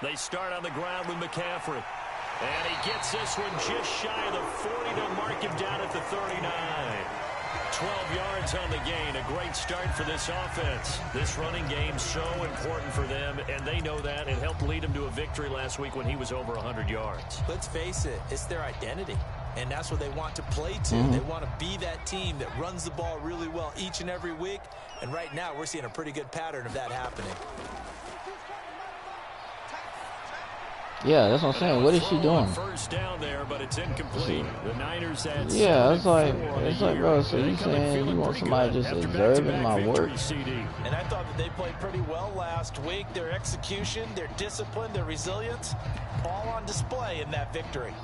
They start on the ground with McCaffrey. And he gets this one just shy of the 40 to mark him down at the 39. 12 yards on the gain. A great start for this offense. This running game so important for them, and they know that. It helped lead them to a victory last week when he was over 100 yards. Let's face it, it's their identity, and that's what they want to play to. They want to be that team that runs the ball really well each and every week, and right now we're seeing a pretty good pattern of that happening. Yeah, that's what I'm saying. What is she doing? First down there, but it's incomplete. The Niners had yeah, it's like, bro, so you saying you want somebody just observing my work? And I thought that they played pretty well last week. Their execution, their discipline, their resilience, all on display in that victory.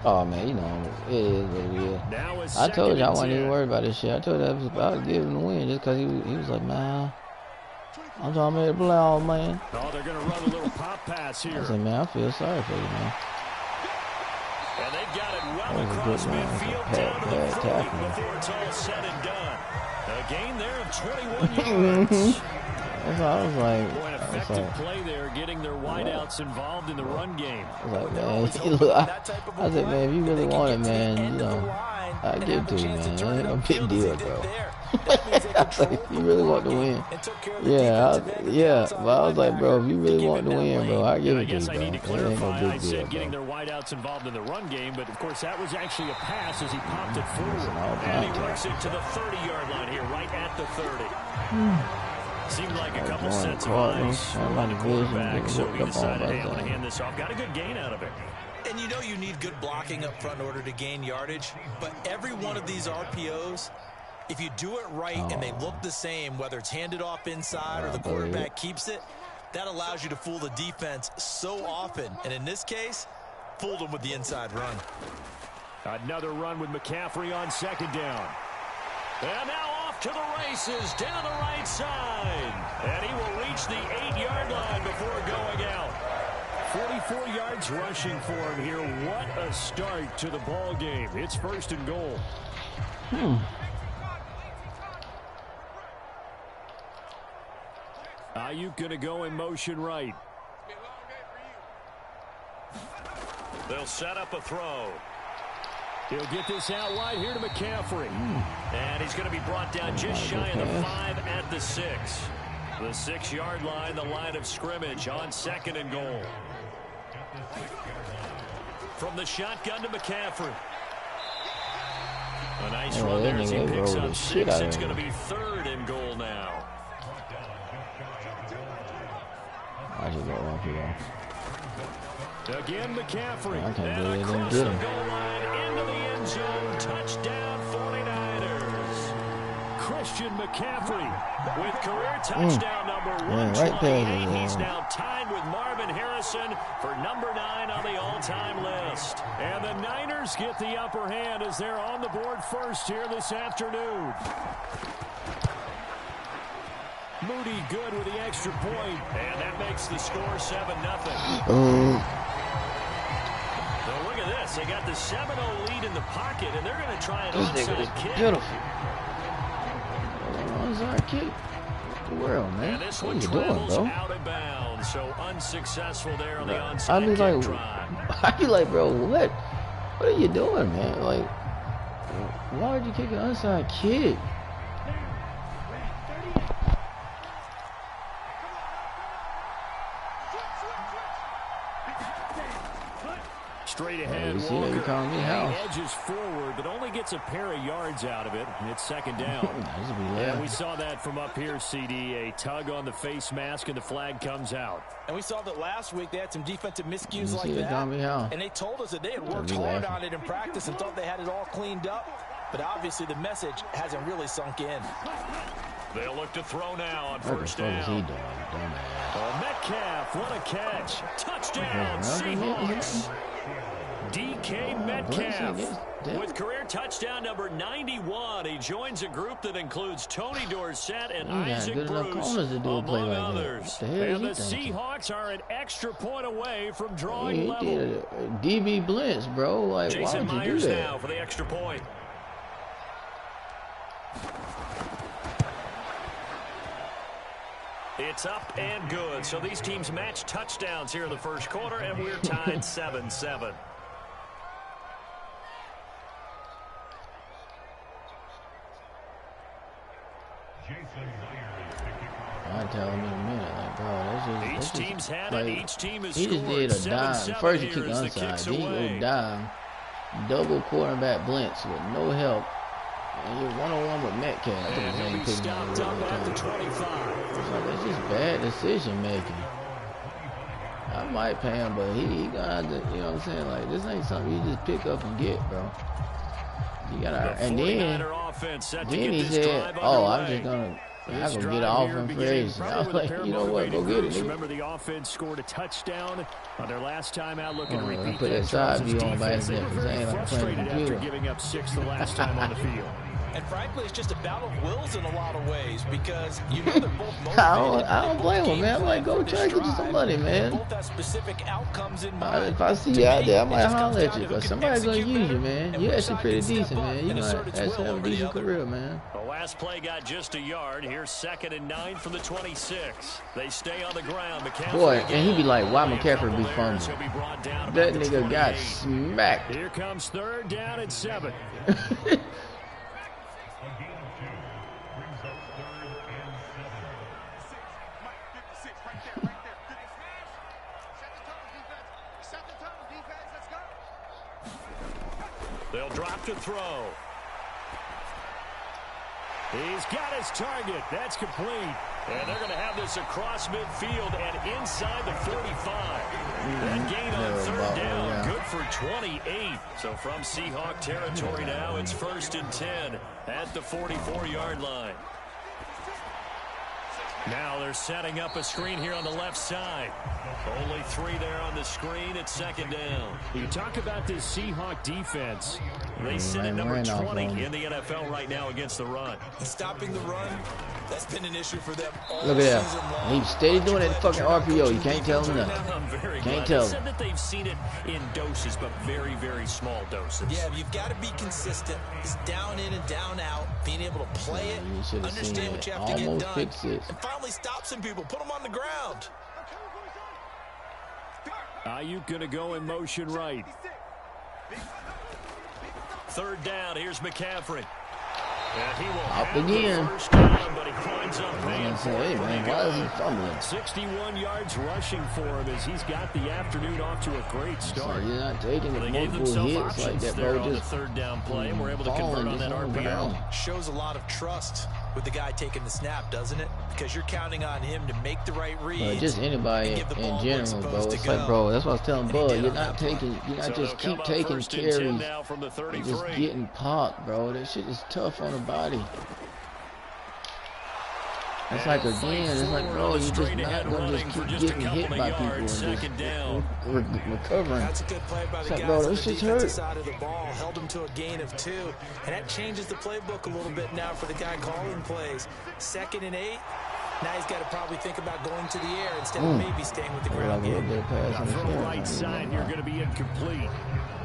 Oh man, you know, it is what it is. I told you I wasn't even worried about this shit. I told you I was about to give him the win just because he was like, man, I'm trying to make it play all, man. Oh, they're going to run a little pop pass here. I said, man, I feel sorry for you, man. And they've got it well across midfield down to the 40 before it's all said and done. A gain there of 21 yards. That's what I was like. An effective play there, getting their wideouts involved in the run game. I was like, man, look, I said, man, if you really want it, man, you know, I give it to you, man. It ain't no big deal, bro. I was like, if you really want to win, yeah, but I was like, bro, if you really want to win, bro, I give it to you, bro. I need to clarify, no I said getting their wideouts involved in the run game, but of course that was actually a pass as he popped it forward. And he works it to the 30-yard line here, right at the 30. Seemed like a couple sets of eyes on the quarterback, so he decided, hey, I'm going to hand this off. Got a good gain out of it. And you know you need good blocking up front in order to gain yardage, but every one of these RPOs, if you do it right and they look the same, whether it's handed off inside or the quarterback keeps it, that allows you to fool the defense so often. And in this case, fooled them with the inside run. Another run with McCaffrey on second down. And now off to the races down the right side. And he will reach the 8-yard line before going out. 44 yards rushing for him here. What a start to the ball game. It's first and goal. Ayuk going to go in motion right. They'll set up a throw. He'll get this out wide here to McCaffrey. And he's going to be brought down just shy of the 5 at the 6. The 6-yard line, the line of scrimmage on second and goal. From the shotgun to McCaffrey. A nice run there as he picks up 6. It's going to be third and goal now. Again, McCaffrey. And across the goal line into the end zone. Touchdown, 49ers. Christian McCaffrey with career touchdown number 128. He's now tied with Marvin Harrison for number 9 on the all-time list. And the Niners get the upper hand as they're on the board first here this afternoon. Moody good with the extra point, and that makes the score 7-0. Now look at this. They got the 7-0 lead in the pocket, and they're going to try an onside kick. Beautiful. Onside kick. What the world, man? And this what one are you doing, bro? Out of bounds, so unsuccessful there on the onside kick drive. I'd be like, bro, what? What are you doing, man? Like, why would you kick an onside kick? Straight ahead, Walker edges forward, but only gets a pair of yards out of it. It's second down. Yeah, we saw that from up here, CD. A tug on the face mask, and the flag comes out. And we saw that last week they had some defensive miscues like that. And they told us that they had worked hard on it in practice and thought they had it all cleaned up. But obviously the message hasn't really sunk in. They'll look to throw now on first down. Metcalf, what a catch. Touchdown, Seahawks. DK Metcalf with career touchdown number 91. He joins a group that includes Tony Dorsett and Isaac Bruce, among others. And the Seahawks are an extra point away from drawing level. DB blitz, bro. Like, Jason why would you Myers do that? now for the extra point. It's up and good. So these teams match touchdowns here in the first quarter, and we're tied 7-7. I'll tell him in a minute, like, bro, that's just, each team's had like, it. Each team is he just did a dime. First, he kicked onside. Then he go dime, double quarterback blitz with no help, and you're one-on-one with Metcalf. And he'll be stopped up at the 25. So that's just bad decision making. I might pay him, but he gonna have to, you know what I'm saying? Like, this ain't something you just pick up and get, bro. You gotta, and then he said, "Oh, I'm just gonna." I can get off him crazy. I was like, you know what? Go get it. Remember, the offense scored a touchdown on their last time out, looking to repeat put that side view on by his neck. Frustrated after giving up 6 the last time on the field. And frankly, it's just a battle of wills in a lot of ways because you know they're both motivated. I don't blame him, man. I'm like, go try to get you some money, man. Both have specific outcomes in mind. If I see you out there, I might holler at you. But somebody's gonna use you, man. You're actually pretty decent, man. You gonna actually have a decent career, man. The last play got just a yard. Here's 2nd and 9 from the 26. They stay on the ground. Boy, and he be like, why McCaffrey be fumbling? That nigga got smacked. Here comes 3rd down and 7. They'll drop to throw. He's got his target. That's complete. And they're going to have this across midfield and inside the 45. That gain on 3rd down, good for 28. So from Seahawk territory now, it's 1st and 10 at the 44-yard line. Now they're setting up a screen here on the left side. Only 3 there on the screen at 2nd down. You talk about this Seahawk defense. They sit at number 20 in the NFL right now against the run. Stopping the run, that's been an issue for them all Look at that. He's steady doing that fucking RPO. You can't tell him nothing. Can't tell him. They said that they've seen it in doses, but very, very small doses. Yeah, you've got to be consistent. It's down in and down out. Being able to play it, understand what you have to get done, and finally stop some people. Put them on the ground. Ayuk gonna go in motion right. 3rd down. Here's McCaffrey. And he will up again. First down, but he climbs up paying for it. Hey, man, why is he fumbling? 61 yards rushing for him as he's got the afternoon off to a great start. So you're not taking They multiple hits like that, bro. on the 3rd down play, and we're able to convert on that RPO. Shows a lot of trust with the guy taking the snap, doesn't it? Because you're counting on him to make the right reads. Just anybody in general, bro. It's like, bro, that's what I was telling Bud. You're not just keep taking carries and just getting popped, bro. That shit is tough on the body. It's like, again, it's like, bro, you're just not going to just keep getting hit by people and just recovering. That's a good play by the guys bro, on the this shit's defensive hurt. side of the ball. Held him to a gain of 2. And that changes the playbook a little bit now for the guy calling plays. 2nd and 8. Now he's got to probably think about going to the air instead of maybe staying with the ground game. From the right side, you're going to be incomplete.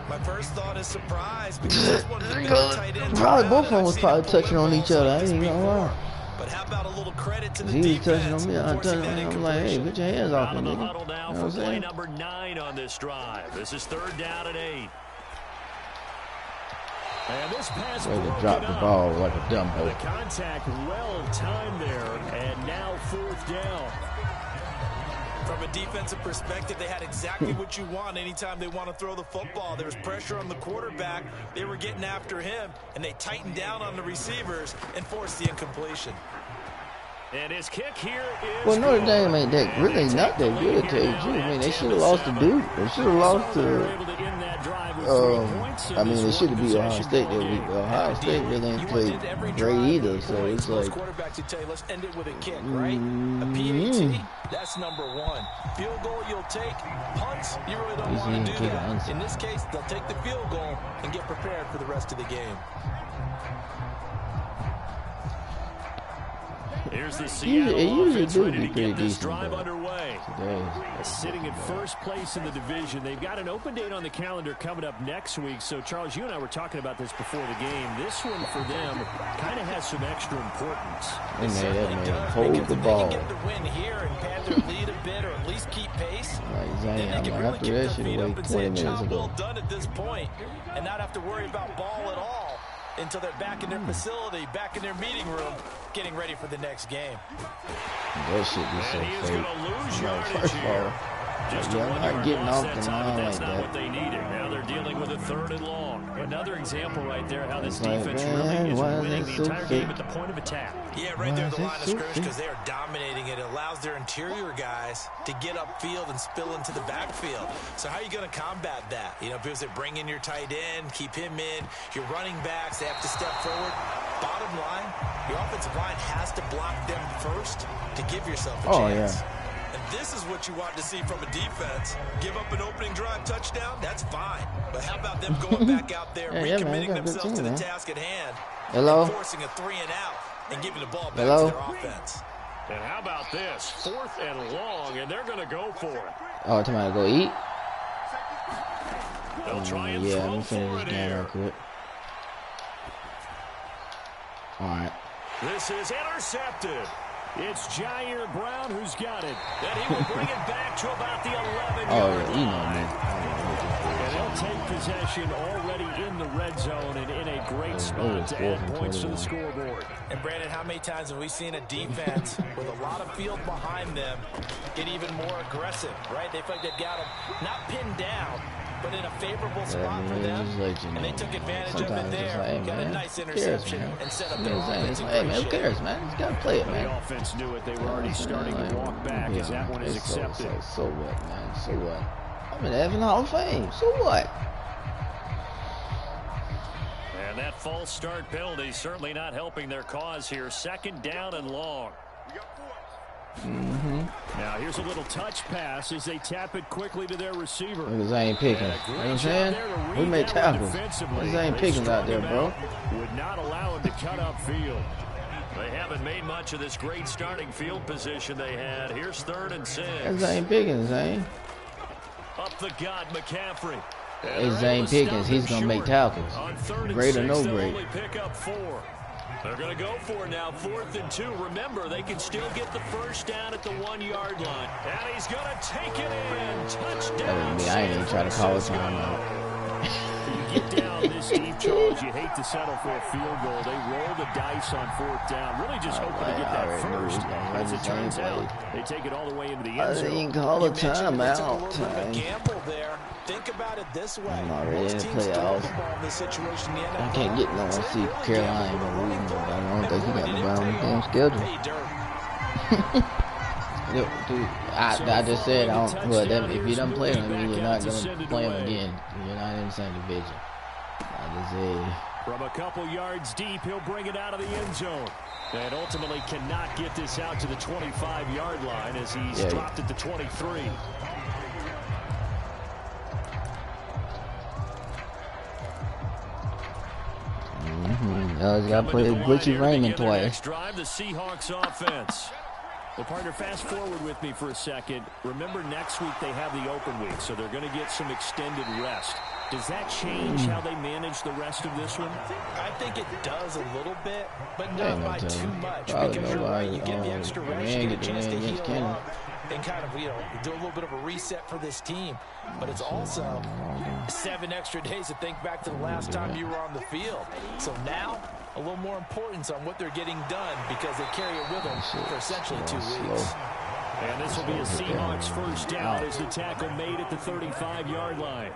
My first thought is surprise because this one's a big tight end. Probably both of them was probably touching on each other. I ain't even gonna lie. But how about a little credit to the He was defense? touching on me. I'm touching on him. I'm like, hey, put your hands off me, Out of the nigga. huddle now for play number 9 on this drive. This is 3rd down and 8. And this pass Way to drop the ball like a dumbo. The contact well timed there, and now 4th down. From a defensive perspective, they had exactly what you want anytime they want to throw the football. There was pressure on the quarterback. They were getting after him, and they tightened down on the receivers and forced the incompletion. And his kick here is well, Notre Dame ain't that really not that good, to tell you the truth. I mean, they should have lost to Duke. They should have lost to. I mean, they should have beat Ohio State that week. Ohio State really ain't played great either. So it's like. Quarterbacks who tell you, let's end it with a kick, right? A PAT, that's number one. Field goal you'll take. Punts, you really don't want to do that. In this case, they'll take the field goal and get prepared for the rest of the game. Here's the Seattle offense ready to get this drive underway. Sitting in first place in the division. They've got an open date on the calendar coming up next week. So, Charles, you and I were talking about this before the game. This one for them kind of has some extra importance. Hold the ball. Get the win here and pad their lead a bit, or at least keep pace. Then they can really keep their feet up and say, job well done at this point, and not have to worry about ball at all until they're back in their facility, back in their meeting room, getting ready for the next game. That shit be so fake. First of all, I'm not getting off the line like that. What they needed. Now they're dealing with a 3rd and long. Another example right there how this defense really is winning the entire game at the point of attack. Yeah, right there at the line of scrimmage, because they are dominating it. It allows their interior guys to get upfield and spill into the backfield. So how are you going to combat that? You know, because they bring in your tight end, keep him in. Your running backs, they have to step forward. Bottom line, your offensive line has to block them first to give yourself a chance. Yeah. And this is what you want to see from a defense. Give up an opening drive touchdown, that's fine. But how about them going back out there, recommitting themselves to the task at hand, and forcing a 3 and out, and giving the ball back to their offense. And how about this? 4th and long, and they're going to go for it. Oh, tomorrow go eat? They'll try and let me finish this game real quick. All right. This is intercepted. It's Jair Brown who's got it. And he will bring it back to about the 11-yard line. And they'll take possession already in the red zone and in a great spot to add points to the scoreboard. And, Brandon, how many times have we seen a defense with a lot of field behind them get even more aggressive, right? They feel like they've got them not pinned down, but in a favorable spot for them, and they took advantage of it there. Got a nice interception and set up their offense. Hey, man, who cares, man? You got to play it, man. The offense knew it. They were already starting to walk back as that one is accepted. So what, man? So what? I'm in the Evan Hall of Fame. So what? And that false start penalty certainly not helping their cause here. 2nd down and long. Now here's a little touch pass as they tap it quickly to their receiver. Because I ain't picking. You know what I'm saying? We made tackles. Because I ain't picking out there, bro. Would not allow him to cut up field. They haven't made much of this great starting field position they had. Here's 3rd and 6. That's Zane Pickens, Zane. Up the gut, McCaffrey. Hey, Zane Pickens, he's going to make tackles. Great or no great. Pick up 4. They're going to go for it now, 4th and 2. Remember, they can still get the first down at the 1-yard line. And he's going to take it in. Touchdown. I ain't even trying to call it time out. You get down this deep, Charles, you hate to settle for a field goal. They roll the dice on 4th down, really just hoping to get that first. As it turns out, they take it all the way into the end zone. I didn't call a timeout. Gamble there. Think about it this way. I'm already in the playoffs. I can't get no one to see Carolina ain't gonna lose. I don't think he got the ball on the damn schedule. Dude, I just said, if you don't play him, you're not going to play him again. You're not in the same division. I just said. From a couple yards deep, he'll bring it out of the end zone. And ultimately cannot get this out to the 25-yard line as he's dropped at the 23. He's got to play Glitchy Raymond twice. Drive the Seahawks offense. Well, partner, fast forward with me for a second. Remember, next week they have the open week, so they're going to get some extended rest. Does that change how they manage the rest of this one? I think it does a little bit, but not by too much. Because you're right, you get the extra rest, you get a chance to heal up and kind of, do a little bit of a reset for this team. But it's also 7 extra days to think back to the last time you were on the field. So now, a little more importance on what they're getting done because they carry it with them for essentially 2 weeks. And this will be a Seahawks first down as the tackle made at the 35-yard line.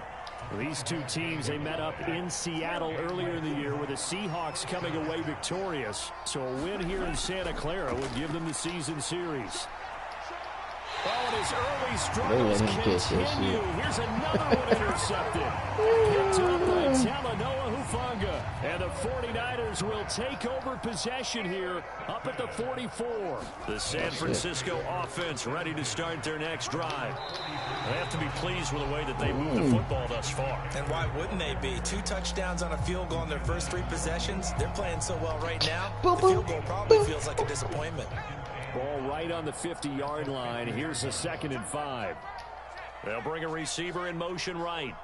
These two teams, they met up in Seattle earlier in the year with the Seahawks coming away victorious. So a win here in Santa Clara would give them the season series. Oh, and his early struggles continue. Here's another one intercepted. Picked up by Talanoa Hufanga. And the 49ers will take over possession here up at the 44. The San Francisco offense ready to start their next drive. They have to be pleased with the way that they moved the football thus far. And why wouldn't they be? 2 touchdowns on a field goal in their first 3 possessions. They're playing so well right now, the field goal probably feels like a disappointment. Ball right on the 50-yard line. Here's a 2nd and 5. They'll bring a receiver in motion right.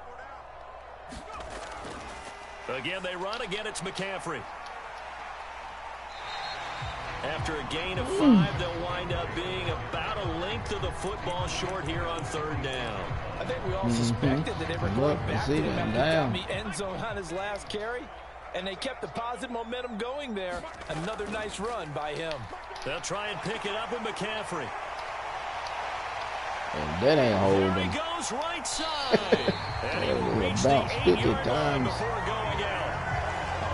Again, they run. Again, it's McCaffrey. After a gain of 5, they'll wind up being about a length of the football short here on 3rd down. I think we all suspected that they were going back to him after the end zone on his last carry, and they kept the positive momentum going there. Another nice run by him. They'll try and pick it up with McCaffrey. And that ain't holding. There he goes right side. And he will reach the 8-yard line before going out.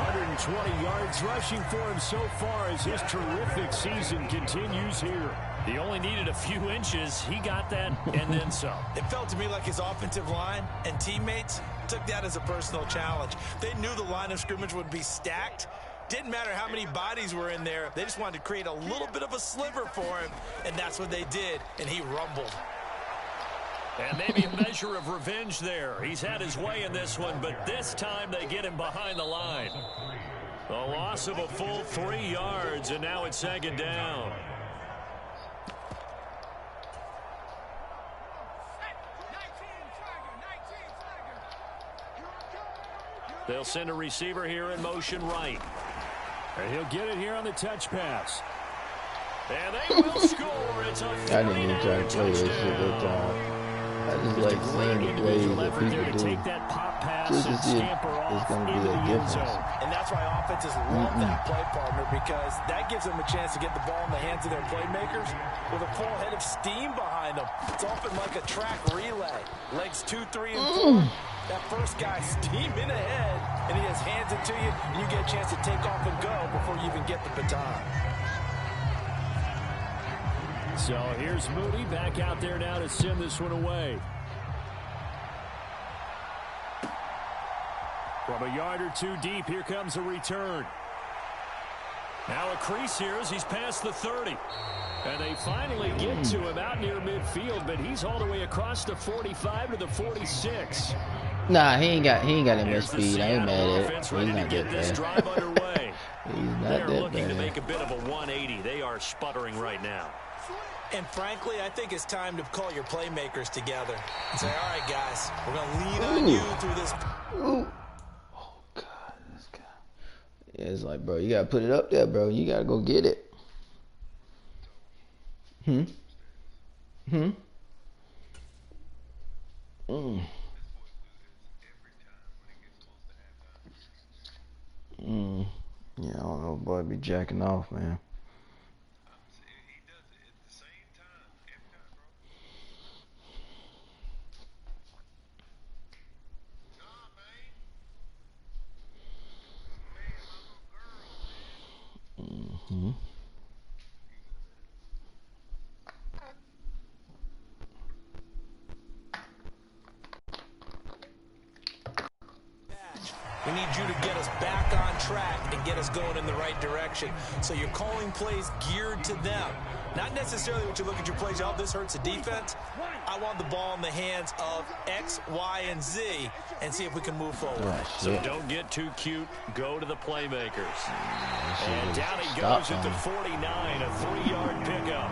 120 yards rushing for him so far as his terrific season continues here. He only needed a few inches. He got that and then some. It felt to me like his offensive line and teammates took that as a personal challenge. They knew the line of scrimmage would be stacked. Didn't matter how many bodies were in there. They just wanted to create a little bit of a sliver for him, and that's what they did, and he rumbled. And maybe a measure of revenge there. He's had his way in this one, but this time they get him behind the line. A loss of a full 3 yards, and now it's 2nd down. They'll send a receiver here in motion right. And he'll get it here on the touch pass. And they will score. It's a 49-yard touchdown. I just like seeing the plays that people do. Just to see if it's going to be a difference. And that's why offenses love that play partner, because that gives them a chance to get the ball in the hands of their playmakers with a full head of steam behind them. It's often like a track relay. Legs 2, 3, and 4. That first guy steaming ahead, and he just hands it to you, and you get a chance to take off and go before you even get the baton. So here's Moody back out there now to send this one away. From a yard or 2 deep, here comes a return. Now a crease here as he's past the 30. And they finally get to him out near midfield, but he's all the way across the 45 to the 46. Nah, he ain't got that much speed. I ain't mad at it. He's not that bad. He's not that They're looking bad. to make a bit of a 180. They are sputtering right now. And frankly, I think it's time to call your playmakers together and say, all right, guys, we're going to lean on you through this. Ooh. Oh, God, this guy. Yeah, it's like, bro, you got to put it up there, bro. You got to go get it. Yeah, I don't know, boy, be jacking off, man. We need you to get us back on track and get us going in the right direction. So you're calling plays geared to them. Not necessarily what you look at your plays, oh, this hurts the defense. I want the ball in the hands of X, Y, and Z and see if we can move forward. So don't get too cute. Go to the playmakers. And down he goes at the 49, a 3-yard pickup.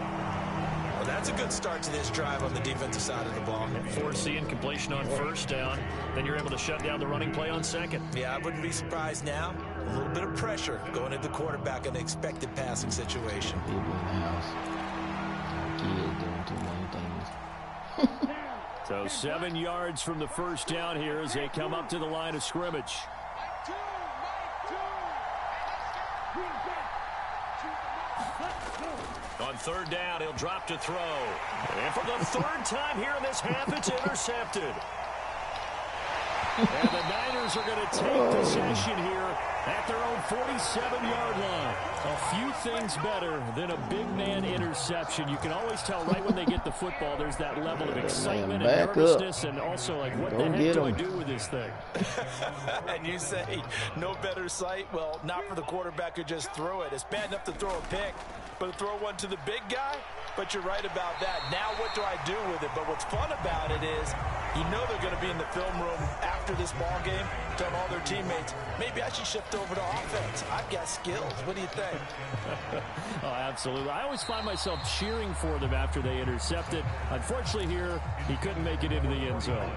Well, that's a good start to this drive on the defensive side of the ball. Foreseeing completion on 1st down. Then you're able to shut down the running play on 2nd. Yeah, I wouldn't be surprised now. A little bit of pressure going at the quarterback in an expected passing situation. People in the house. Kids doing too many things. So 7 yards from the 1st down here as they come up to the line of scrimmage. On 3rd down, he'll drop to throw. And for the 3rd time here in this half, it's intercepted. And the Niners are going to take possession here at their own 47-yard line. A few things better than a big man interception. You can always tell right when they get the football, there's that level of excitement and nervousness, and also like, what the heck do I do with this thing? And you say, no better sight? Well, not for the quarterback who just threw it. It's bad enough to throw a pick, but to throw one to the big guy? But you're right about that. Now what do I do with it? But what's fun about it is, you know they're going to be in the film room after this ball game, telling all their teammates, maybe I should shift over to offense. I've got skills. What do you think? Oh, absolutely. I always find myself cheering for them after they intercept it. Unfortunately here, he couldn't make it into the end zone.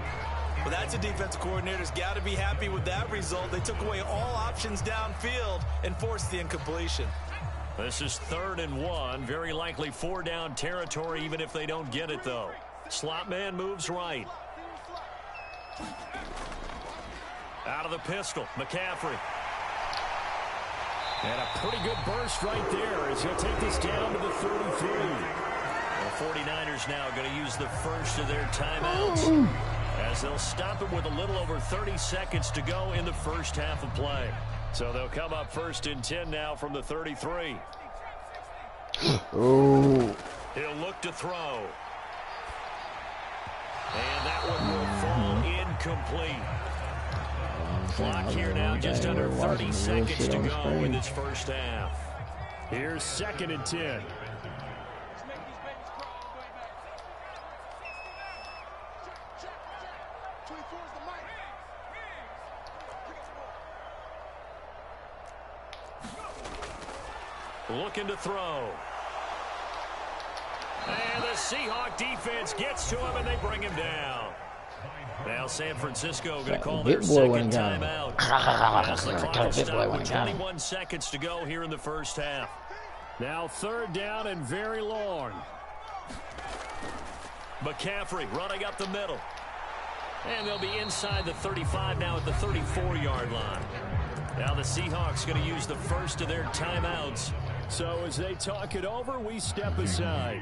Well, that's a defensive coordinator's got to be happy with that result. They took away all options downfield and forced the incompletion. This is 3rd and 1. Very likely 4-down territory, even if they don't get it, though. Slot man moves right. Out of the pistol, McCaffrey. And a pretty good burst right there as he'll take this down to the 33. The 49ers now going to use the first of their timeouts as they'll stop it with a little over 30 seconds to go in the first half of play. So they'll come up 1st and 10 now from the 33. Oh. He'll look to throw. And that one will fall incomplete. Clock here now, just under 30 seconds to go in this first half. Here's 2nd and 10. Looking to throw. And the Seahawk defense gets to him, and they bring him down. Now San Francisco going to call their second timeout. As the clock is stopped with 21 seconds to go here in the first half. Now 3rd down and very long. McCaffrey running up the middle. And they'll be inside the 35 now at the 34-yard line. Now the Seahawks going to use the first of their timeouts. So as they talk it over, we step aside.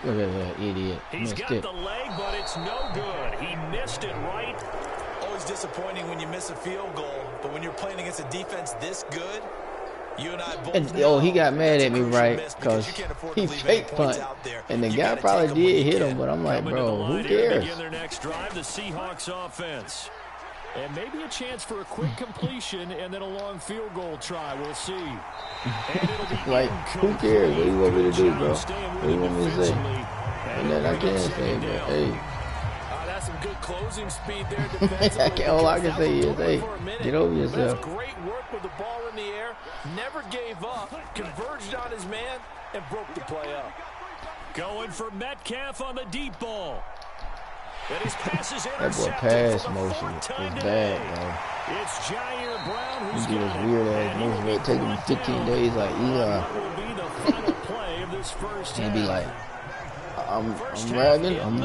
Look at that idiot. He's got the leg, but it's no good. He missed it right. Always disappointing when you miss a field goal, but when you're playing against a defense this good, you and I both know. Oh, he got mad at me, right? Because he fake punt, and the guy probably did hit him, but I'm like, bro, who cares? Begin their next drive, the Seahawks offense. And maybe a chance for a quick completion and then a long field goal try. We'll see. And it'll be like, who cares? What do you want me to do, bro? What do you want me to say? And then I can't say, but hey. That's some good closing speed there defensively. All I can say is, hey, get over yourself. That's great work with the ball in the air. Never gave up. Converged on his man and broke the play up. Going for Metcalf on the deep ball. And his pass is that boy pass motion is bad, bro. It's Jair Brown who's he do this weird ass motion. It take him 15 days like Eli. And be like, I'm bragging, I'm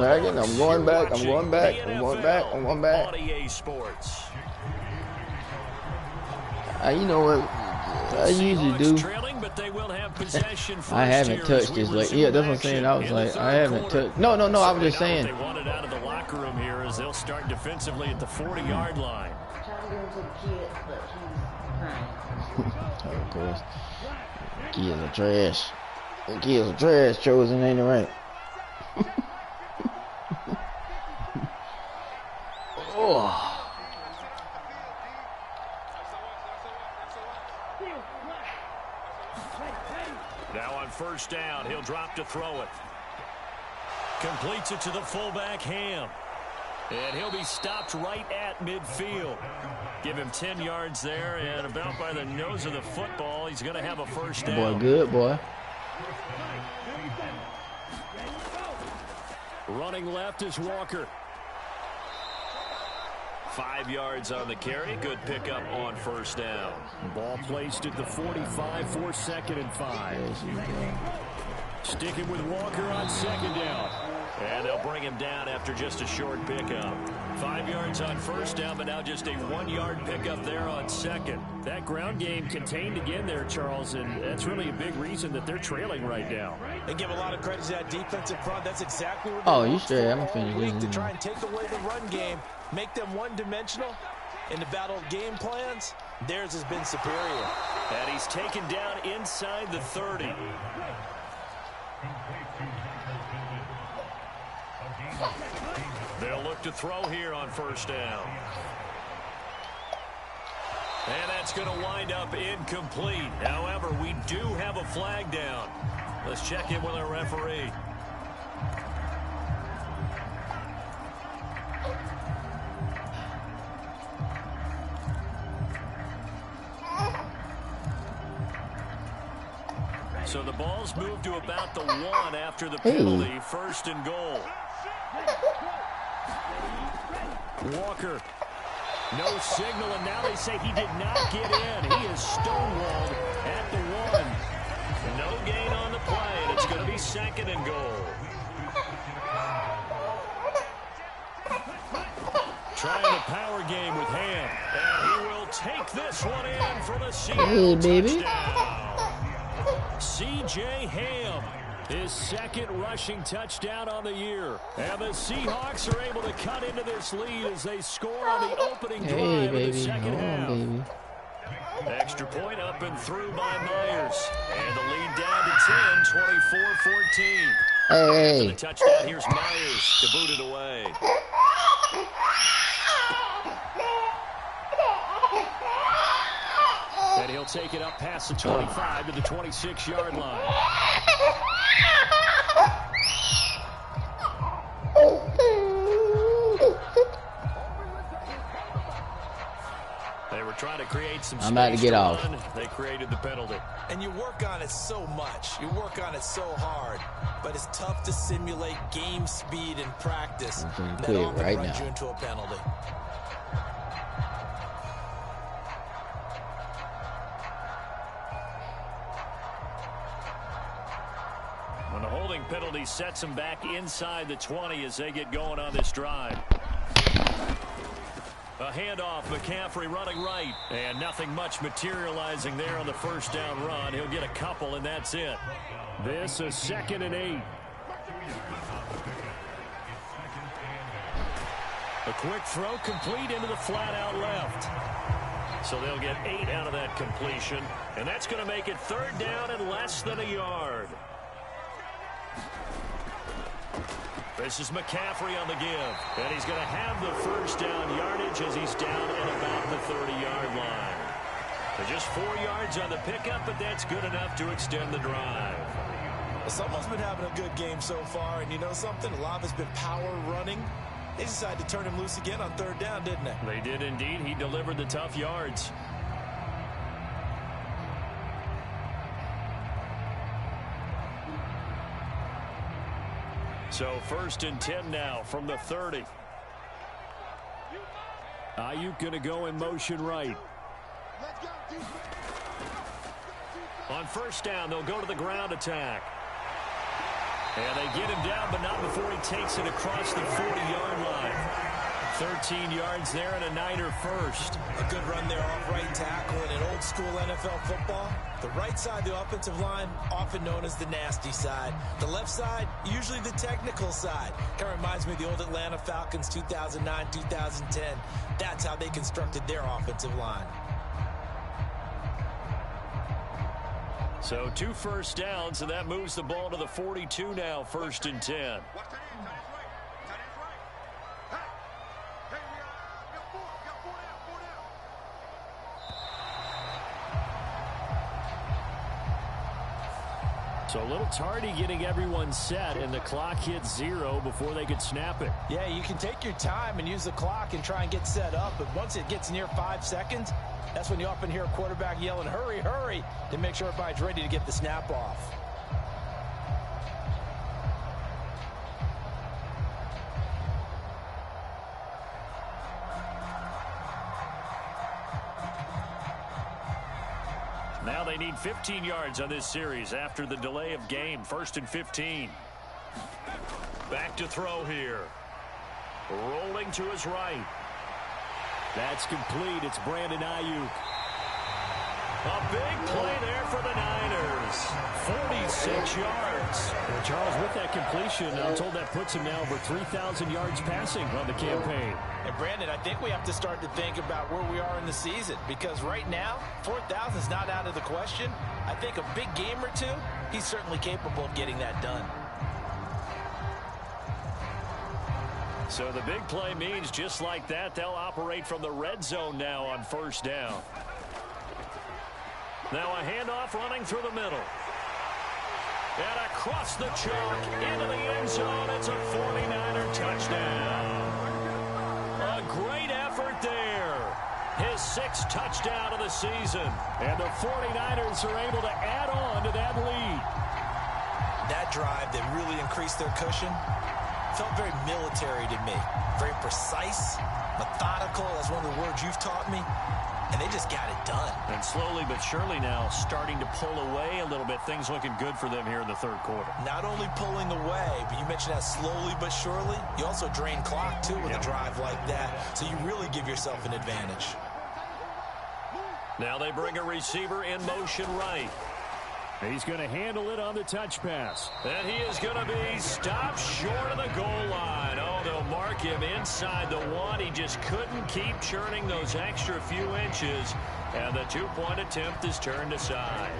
going back, I'm going back, I'm going back, I'm going back. You know what I usually do? I haven't touched this. Like, yeah, that's what I'm saying. I was like, I haven't touched. No, I was just saying. They want it out of the locker room here as they'll start defensively at the 40-yard line. Of course. Kids are trash. The kids are trash. Chosen ain't it right? Oh. Now on 1st down, he'll drop to throw it. Completes it to the fullback, Ham. And he'll be stopped right at midfield. Give him 10 yards there, and about by the nose of the football, he's going to have a 1st down. Boy, good, boy. Running left is Walker. 5 yards on the carry. Good pickup on 1st down. Ball placed at the 45 for 2nd and 5. Sticking with Walker on 2nd down. And they'll bring him down after just a short pickup. 5 yards on first down, but now just a 1-yard pickup there on second. That ground game contained again there, Charles, and that's really a big reason that they're trailing right now. They give a lot of credit to that defensive front. That's exactly what oh, you straight. I'm finished week this. to try and take away the run game, make them one-dimensional. In the battle of game plans, theirs has been superior. And he's taken down inside the 30. They'll look to throw here on first down. And that's going to wind up incomplete. However, we do have a flag down. Let's check in with our referee. So the ball's moved to about the 1 after the penalty. First and goal. Walker. No signal, and now they say he did not get in. He is stonewalled at the 1. No gain on the play, and it's going to be second and goal. Trying the power game with Ham. And he will take this one in for the Seattle touchdown. C.J. Ham, his second rushing touchdown on the year. And the Seahawks are able to cut into this lead as they score on the opening drive of the second half. Extra point up and through by Myers. And the lead down to 10, 24-14. Hey. The touchdown, here's Myers to boot it away. And he'll take it up past the 25 to the 26-yard line. They were trying to create some space. I'm about to get off. They created the penalty. And you work on it so much. You work on it so hard. But it's tough to simulate game speed in practice. That often right runs now. you into a penalty. When the holding penalty sets them back inside the 20 as they get going on this drive. A handoff, McCaffrey running right. And nothing much materializing there on the first down run. He'll get a couple, and that's it. This is 2nd and 8. A quick throw complete into the flat out left. So they'll get 8 out of that completion. And that's going to make it 3rd down and less than a yard. This is McCaffrey on the give. And he's going to have the first down yardage as he's down at about the 30-yard line. So just 4 yards on the pickup, but that's good enough to extend the drive. Someone's been having a good game so far, and you know something? A lot of it's been power running. They decided to turn him loose again on 3rd down, didn't they? They did indeed. He delivered the tough yards. So 1st and 10 now from the 30. Ayuk going to go in motion right. On first down, they'll go to the ground attack. And they get him down, but not before he takes it across the 40-yard line. 13 yards there and a Niner first. A good run there off right tackle in an old-school NFL football. The right side, the offensive line, often known as the nasty side. The left side, usually the technical side. Kind of reminds me of the old Atlanta Falcons 2009, 2010. That's how they constructed their offensive line. So 2 first downs, and that moves the ball to the 42 now, 1st and 10. So a little tardy getting everyone set, and the clock hits 0 before they could snap it. Yeah, you can take your time and use the clock and try and get set up, but once it gets near 5 seconds, that's when you often hear a quarterback yelling, hurry, hurry, to make sure everybody's ready to get the snap off. Now they need 15 yards on this series after the delay of game. 1st and 15. Back to throw here. Rolling to his right. That's complete. It's Brandon Ayuk. A big play there for the Niners. 46 yards. Well, Charles, with that completion, I'm told that puts him now over 3,000 yards passing on the campaign. And, Brandon, I think we have to start to think about where we are in the season, because right now, 4,000 is not out of the question. I think a big game or two, he's certainly capable of getting that done. So the big play means just like that, they'll operate from the red zone now on first down. Now a handoff running through the middle. And across the chalk into the end zone. It's a 49er touchdown. A great effort there. His 6th touchdown of the season. And the 49ers are able to add on to that lead. That drive that really increased their cushion felt very military to me. Very precise, methodical. That's one of the words you've taught me. And they just got it done. And slowly but surely now starting to pull away a little bit. Things looking good for them here in the third quarter. Not only pulling away, but you mentioned that slowly but surely. You also drain clock, too, with a drive like that. So you really give yourself an advantage. Now they bring a receiver in motion right. He's going to handle it on the touch pass. And he is going to be stopped short of the goal line. Oh, they'll mark him inside the 1. He just couldn't keep churning those extra few inches. And the 2-point attempt is turned aside.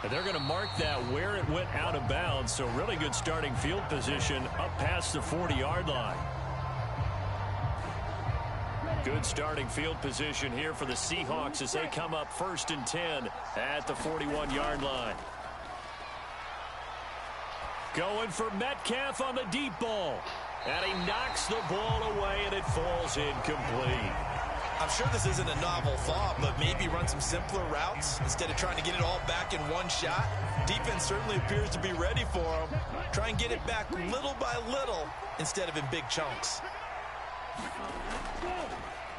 And they're going to mark that where it went out of bounds. So really good starting field position up past the 40-yard line. Good starting field position here for the Seahawks as they come up 1st and 10 at the 41-yard line. Going for Metcalf on the deep ball. And he knocks the ball away, and it falls incomplete. I'm sure this isn't a novel thought, but maybe run some simpler routes instead of trying to get it all back in one shot. Defense certainly appears to be ready for him. Try and get it back little by little instead of in big chunks.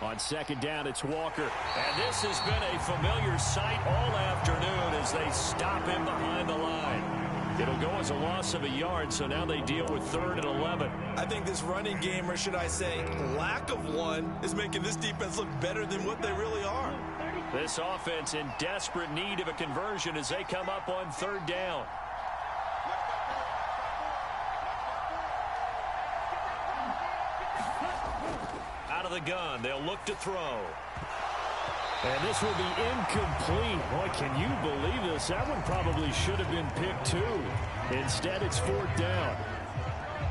On 2nd down, it's Walker. And this has been a familiar sight all afternoon as they stop him behind the line. It'll go as a loss of a yard, so now they deal with 3rd and 11. I think this running game, or should I say lack of one, is making this defense look better than what they really are. This offense in desperate need of a conversion as they come up on 3rd down. Out of the gun, they'll look to throw. And this will be incomplete. Boy, can you believe this? That one probably should have been picked too. Instead, it's 4th down.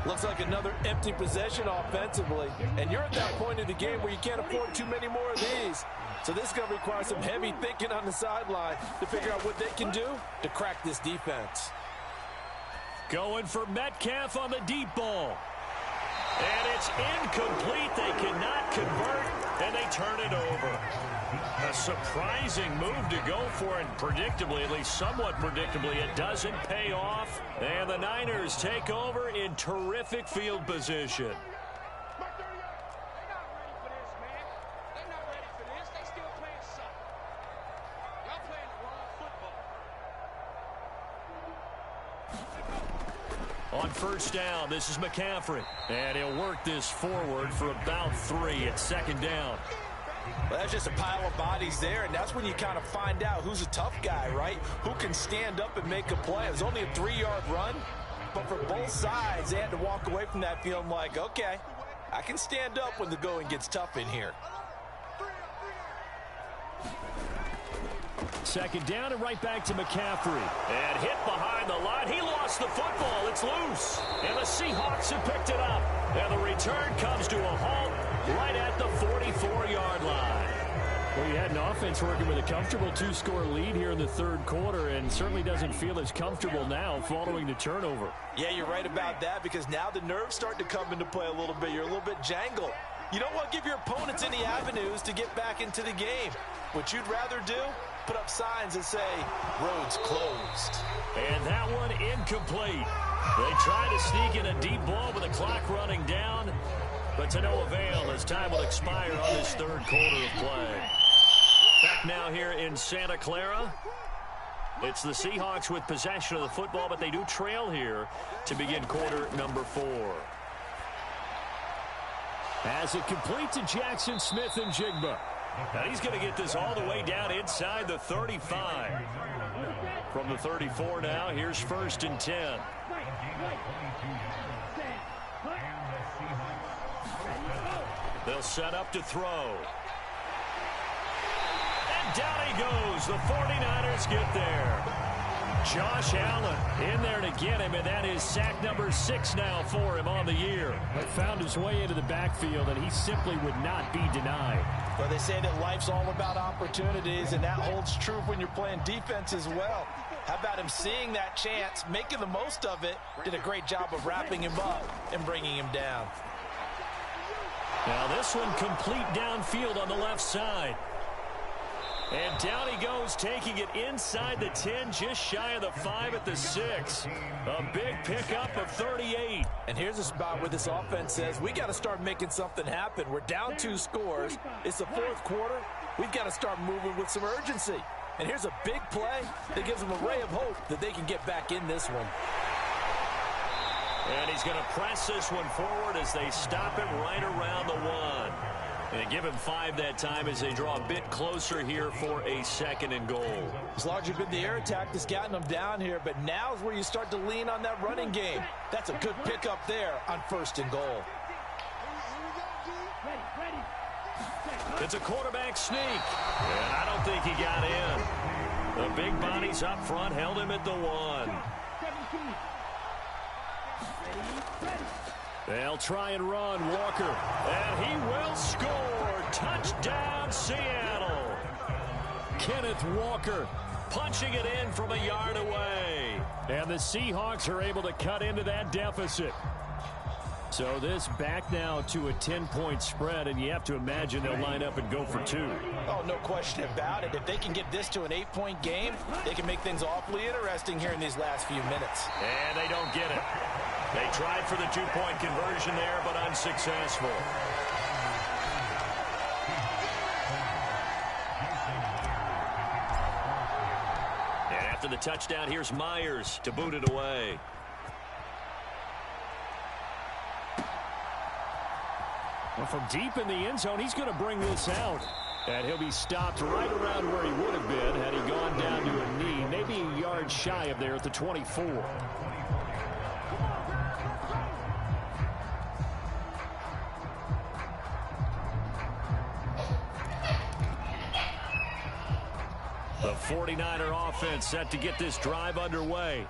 Looks like another empty possession offensively. And you're at that point in the game where you can't afford too many more of these. So this is going to require some heavy thinking on the sideline to figure out what they can do to crack this defense. Going for Metcalf on the deep ball. And it's incomplete. They cannot convert, and they turn it over. A surprising move to go for it, predictably, at least somewhat predictably. It doesn't pay off, and the Niners take over in terrific field position. On 1st down, this is McCaffrey. And he'll work this forward for about 3 at 2nd down. Well, that's just a pile of bodies there, and that's when you kind of find out who's a tough guy, right? Who can stand up and make a play. It was only a 3-yard run, but for both sides, they had to walk away from that feeling like, okay, I can stand up when the going gets tough in here. 2nd down and right back to McCaffrey. And hit behind the line. He lost the football. It's loose. And the Seahawks have picked it up. And the return comes to a halt right at the 44-yard line. Well, you had an offense working with a comfortable 2-score lead here in the 3rd quarter and certainly doesn't feel as comfortable now following the turnover. Yeah, you're right about that because now the nerves start to come into play a little bit. You're a little bit jangled. You don't want to give your opponents any avenues to get back into the game. What you'd rather do, put up signs that say, roads closed. And that one incomplete. They try to sneak in a deep ball with the clock running down, but to no avail as time will expire on this 3rd quarter of play. Back now here in Santa Clara. It's the Seahawks with possession of the football, but they do trail here to begin quarter number 4. As it complete to Jackson Smith-Njigba. Now he's going to get this all the way down inside the 35. From the 34 now, here's 1st and 10. They'll set up to throw. And down he goes. The 49ers get there. Josh Allen in there to get him, and that is sack number 6 now for him on the year. But found his way into the backfield, and he simply would not be denied. Well, they say that life's all about opportunities, and that holds true when you're playing defense as well. How about him seeing that chance, making the most of it, did a great job of wrapping him up and bringing him down. Now this one complete downfield on the left side. And down he goes, taking it inside the 10, just shy of the 5 at the 6. A big pickup of 38. And here's a spot where this offense says, we got to start making something happen. We're down 2 scores. It's the 4th quarter. We've got to start moving with some urgency. And here's a big play that gives them a ray of hope that they can get back in this one. And he's going to press this one forward as they stop him right around the 1. And give him 5 that time as they draw a bit closer here for a 2nd and goal. It's largely been the air attack that's gotten them down here, but now is where you start to lean on that running game. That's a good pickup there on 1st and goal. It's a quarterback sneak, and I don't think he got in. The big bodies up front held him at the 1. They'll try and run Walker, and he will score. Touchdown, Seattle. Kenneth Walker punching it in from a yard away. And the Seahawks are able to cut into that deficit. So this back now to a 10-point spread, and you have to imagine they'll line up and go for 2. Oh, no question about it. If they can get this to an 8-point game, they can make things awfully interesting here in these last few minutes. And they don't get it. They tried for the 2-point conversion there, but unsuccessful. And after the touchdown, here's Myers to boot it away. Well, from deep in the end zone, he's going to bring this out. And he'll be stopped right around where he would have been had he gone down to a knee, maybe a yard shy of there at the 24. The 49er offense set to get this drive underway.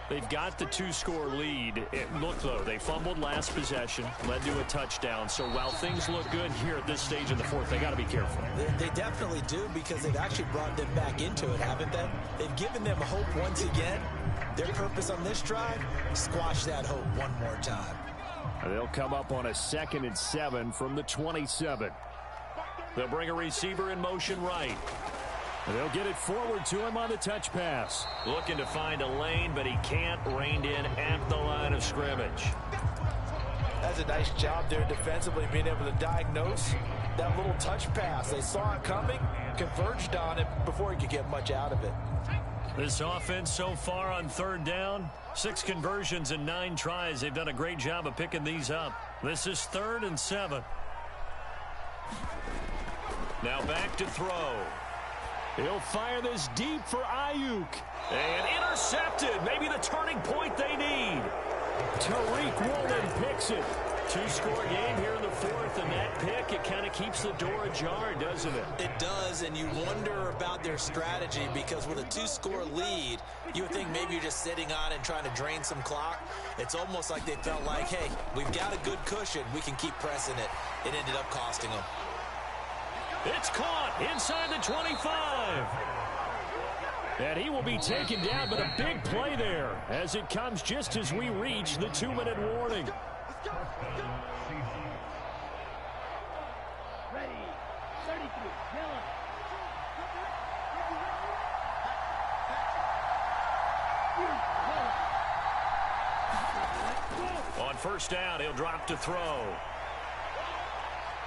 They've got the 2-score lead. Look, though, they fumbled last possession, led to a touchdown. So while things look good here at this stage in the 4th, they got to be careful. They definitely do, because they've actually brought them back into it, haven't they? They've given them hope once again. Their purpose on this drive, squash that hope one more time. They'll come up on a 2nd and 7 from the 27. They'll bring a receiver in motion right. They'll get it forward to him on the touch pass. Looking to find a lane, but he can't. Reined in at the line of scrimmage. That's a nice job there defensively, being able to diagnose that little touch pass. They saw it coming, converged on it before he could get much out of it. This offense so far on 3rd down, 6 conversions and 9 tries. They've done a great job of picking these up. This is 3rd and 7. Now back to throw. He'll fire this deep for Ayuk. And intercepted. Maybe the turning point they need. Tariq Woolen picks it. 2-score game here in the 4th, and that pick, it kind of keeps the door ajar, doesn't it? It does, and you wonder about their strategy, because with a 2-score lead, you would think maybe you're just sitting on it and trying to drain some clock. It's almost like they felt like, hey, we've got a good cushion. We can keep pressing it. It ended up costing them. It's caught inside the 25. And he will be taken down, but a big play there as it comes just as we reach the 2-minute warning. On 1st down, he'll drop to throw.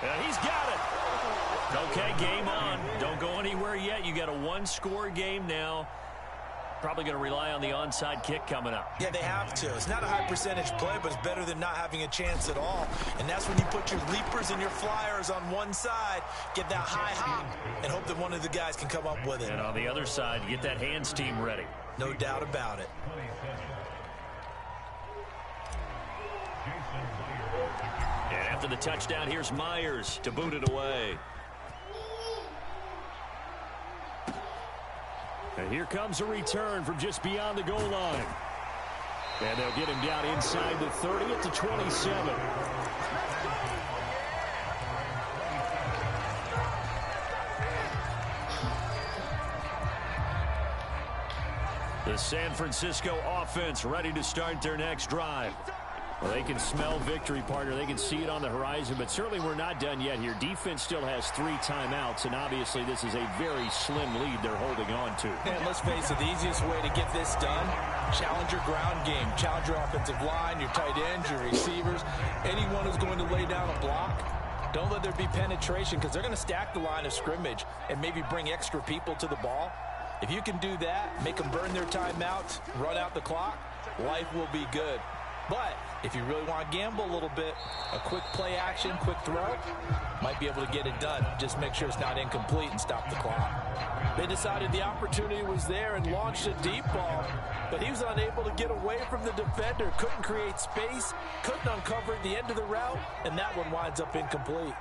And he's got it. Okay, game on. Don't go anywhere yet. You got a 1-score game now. probably going to rely on the onside kick coming up. Yeah, they have to. It's not a high percentage play, but it's better than not having a chance at all. And that's when you put your leapers and your flyers on one side, get that high hop, and hope that one of the guys can come up with it. And on the other side, you get that hands team ready. No doubt about it. And after the touchdown, here's Myers to boot it away. And here comes a return from just beyond the goal line. And they'll get him down inside the 30 at the 27. The San Francisco offense ready to start their next drive. Well, they can smell victory, partner. They can see it on the horizon, but certainly we're not done yet here. Defense still has 3 timeouts, and obviously this is a very slim lead they're holding on to. And let's face it, the easiest way to get this done, challenge your ground game. Challenge your offensive line, your tight ends, your receivers, anyone who's going to lay down a block. Don't let there be penetration because they're going to stack the line of scrimmage and maybe bring extra people to the ball. If you can do that, make them burn their timeouts, run out the clock, life will be good. But if you really want to gamble a little bit, a quick play action, quick throw, might be able to get it done. Just make sure it's not incomplete and stop the clock. They decided the opportunity was there and launched a deep ball, but he was unable to get away from the defender, couldn't create space, couldn't uncover the end of the route, and that one winds up incomplete.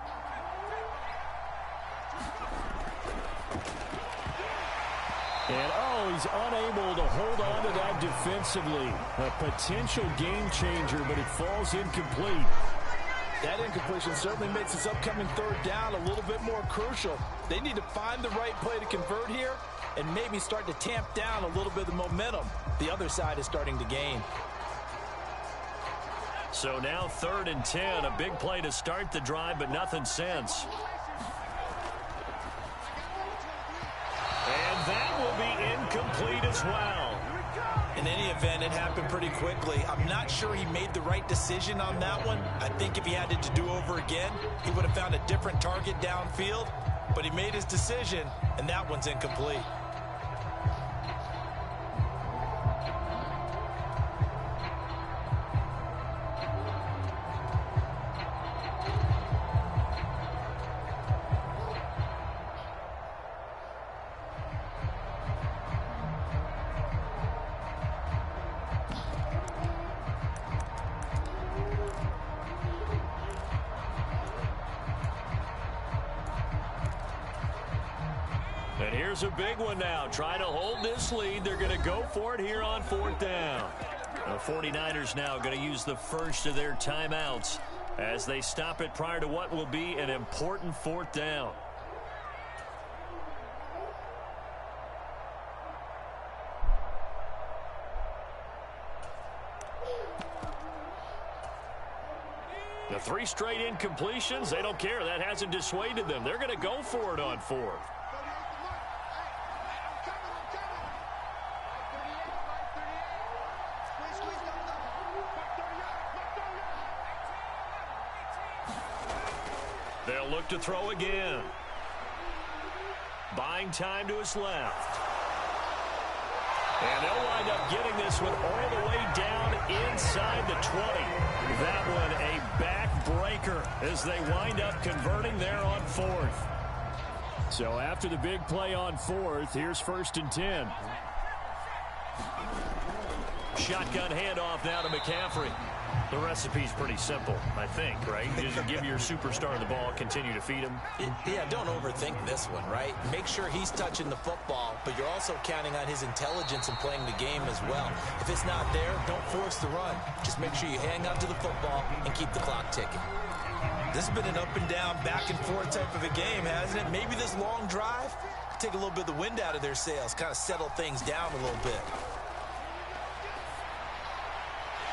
And, oh, he's unable to hold on to that defensively. A potential game changer, but it falls incomplete. That incompletion certainly makes this upcoming third down a little bit more crucial. They need to find the right play to convert here and maybe start to tamp down a little bit of the momentum the other side is starting to gain. So now 3rd and 10, a big play to start the drive, but nothing since. And that will be incomplete as well. In any event, it happened pretty quickly. I'm not sure he made the right decision on that one. I think if he had it to do over again, he would have found a different target downfield. But he made his decision, and that one's incomplete. And here's a big one now. Trying to hold this lead. They're going to go for it here on 4th down. The 49ers now going to use the first of their timeouts as they stop it prior to what will be an important 4th down. The 3 straight incompletions, they don't care. That hasn't dissuaded them. They're going to go for it on 4th. They'll look to throw again. Buying time to his left. And they'll wind up getting this one all the way down inside the 20. That one a backbreaker as they wind up converting there on 4th. So after the big play on 4th, here's 1st and 10. Shotgun handoff now to McCaffrey. The recipe's pretty simple, I think, right? Just give your superstar the ball, continue to feed him. Yeah, don't overthink this one, right? Make sure he's touching the football, but you're also counting on his intelligence in playing the game as well. If it's not there, don't force the run. Just make sure you hang on to the football and keep the clock ticking. This has been an up and down, back and forth type of a game, hasn't it? Maybe this long drive take a little bit of the wind out of their sails, kind of settle things down a little bit.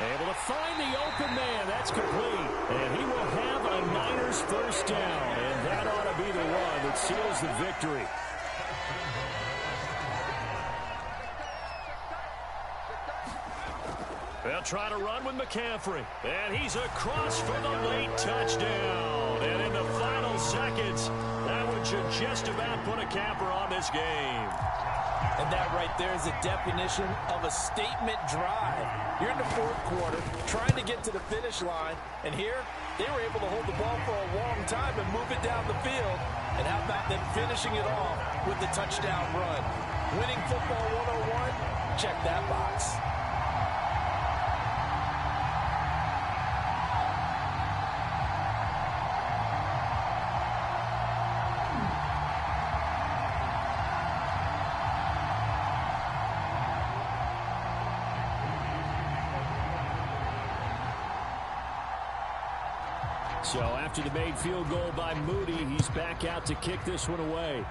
Able to find the open man. That's complete. And he will have a Niners first down. And that ought to be the one that seals the victory. They'll try to run with McCaffrey. And he's across for the late touchdown. And in the final seconds, that would should just about put a capper on this game. And that right there is a definition of a statement drive. You're in the fourth quarter, trying to get to the finish line, and here they were able to hold the ball for a long time and move it down the field. And how about them finishing it off with the touchdown run? Winning football 101? Check that box. So after the made field goal by Moody, he's back out to kick this one away.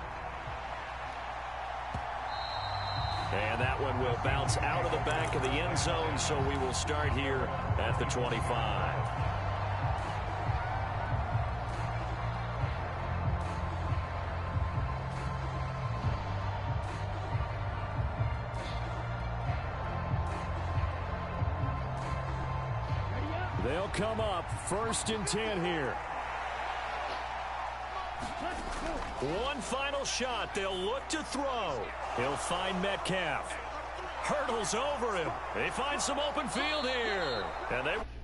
And that one will bounce out of the back of the end zone, so we will start here at the 25. They'll come up 1st and 10 here. One final shot. They'll look to throw. He'll find Metcalf. Hurdles over him. They find some open field here. And they...